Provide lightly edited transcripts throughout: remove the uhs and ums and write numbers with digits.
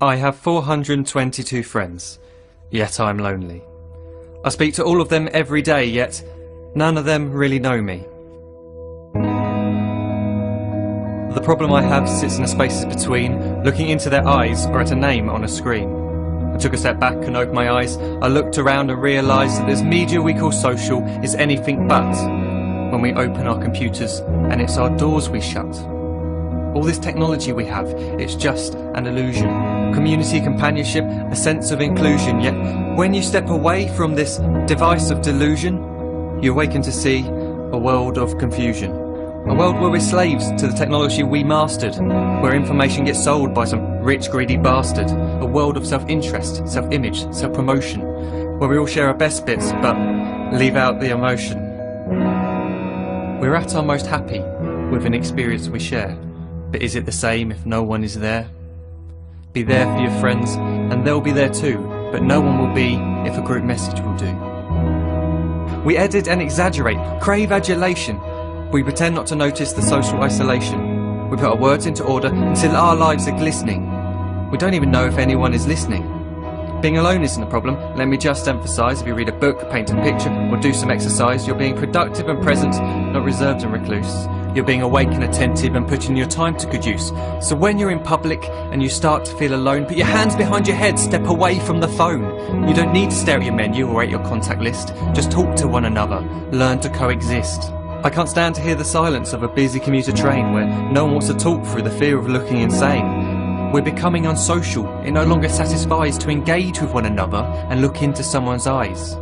I have 422 friends, yet I'm lonely. I speak to all of them every day, yet none of them really know me. The problem I have sits in the spaces between looking into their eyes or at a name on a screen. I took a step back and opened my eyes. I looked around and realised that this media we call social is anything but when we open our computers, and it's our doors we shut. All this technology we have, it's just an illusion. Community, companionship, a sense of inclusion, yet when you step away from this device of delusion, you awaken to see a world of confusion. A world where we're slaves to the technology we mastered, where information gets sold by some rich, greedy bastard. A world of self-interest, self-image, self-promotion, where we all share our best bits but leave out the emotion. We're at our most happy with an experience we share, but is it the same if no one is there? Be there for your friends and they'll be there too, but no one will be if a group message will do. We edit and exaggerate, crave adulation. We pretend not to notice the social isolation. We put our words into order until our lives are glistening. We don't even know if anyone is listening. Being alone isn't a problem. Let me just emphasise, if you read a book, paint a picture, or do some exercise, you're being productive and present, not reserved and recluse. You're being awake and attentive and putting your time to good use. So when you're in public and you start to feel alone, put your hands behind your head, step away from the phone. You don't need to stare at your menu or at your contact list. Just talk to one another. Learn to coexist. I can't stand to hear the silence of a busy commuter train where no one wants to talk through the fear of looking insane. We're becoming unsocial. It no longer satisfies to engage with one another and look into someone's eyes.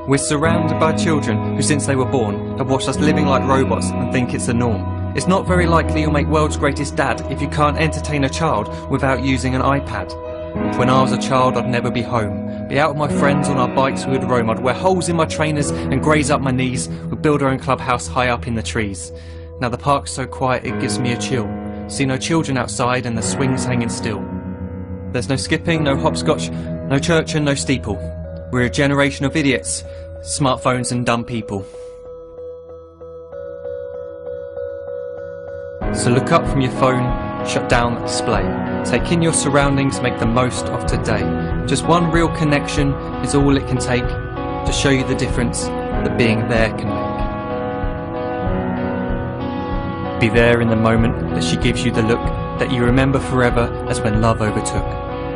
We're surrounded by children who, since they were born, have watched us living like robots and think it's the norm. It's not very likely you'll make world's greatest dad if you can't entertain a child without using an iPad. When I was a child, I'd never be home. Be out with my friends on our bikes, we would roam. I'd wear holes in my trainers and graze up my knees. We'd build our own clubhouse high up in the trees. Now the park's so quiet it gives me a chill. See no children outside and the swings hanging still. There's no skipping, no hopscotch, no church and no steeple. We're a generation of idiots, smartphones and dumb people. So look up from your phone, shut down the display. Take in your surroundings, make the most of today. Just one real connection is all it can take to show you the difference that being there can make. Be there in the moment that she gives you the look that you remember forever as when love overtook.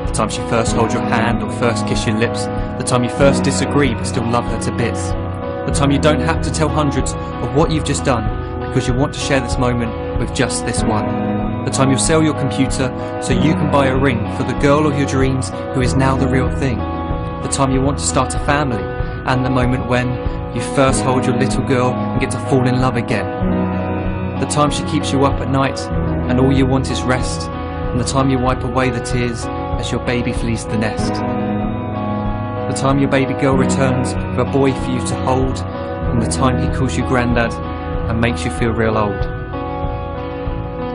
The time she first holds your hand or first kiss your lips. The time you first disagree but still love her to bits. The time you don't have to tell hundreds of what you've just done because you want to share this moment with just this one. The time you'll sell your computer so you can buy a ring for the girl of your dreams who is now the real thing. The time you want to start a family, and the moment when you first hold your little girl and get to fall in love again. The time she keeps you up at night and all you want is rest, and the time you wipe away the tears as your baby flees the nest. The time your baby girl returns with a boy for you to hold, and the time he calls you granddad and makes you feel real old.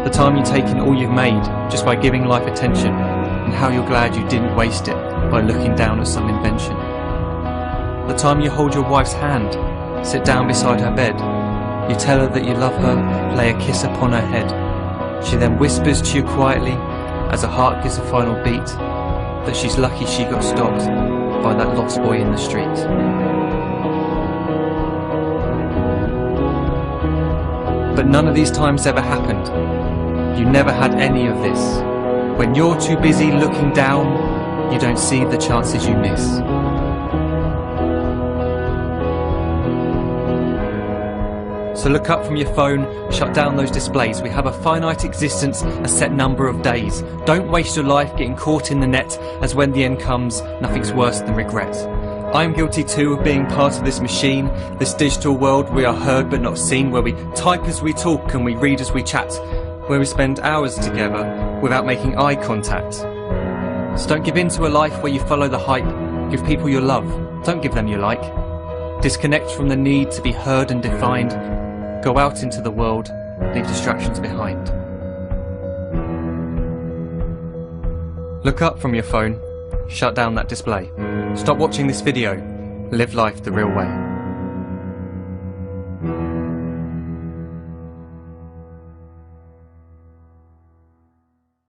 The time you take in all you've made just by giving life attention, and how you're glad you didn't waste it by looking down at some invention. The time you hold your wife's hand, sit down beside her bed, you tell her that you love her, lay a kiss upon her head. She then whispers to you quietly, as her heart gives a final beat, that she's lucky she got stopped by that lost boy in the street. But none of these times ever happened. You never had any of this. When you're too busy looking down, you don't see the chances you miss. So look up from your phone, shut down those displays. We have a finite existence, a set number of days. Don't waste your life getting caught in the net, as when the end comes, nothing's worse than regret. I'm guilty too of being part of this machine, this digital world we are heard but not seen, where we type as we talk and we read as we chat, where we spend hours together without making eye contact. So don't give in to a life where you follow the hype. Give people your love, don't give them your like. Disconnect from the need to be heard and defined. Go out into the world, leave distractions behind. Look up from your phone, shut down that display. Stop watching this video, live life the real way.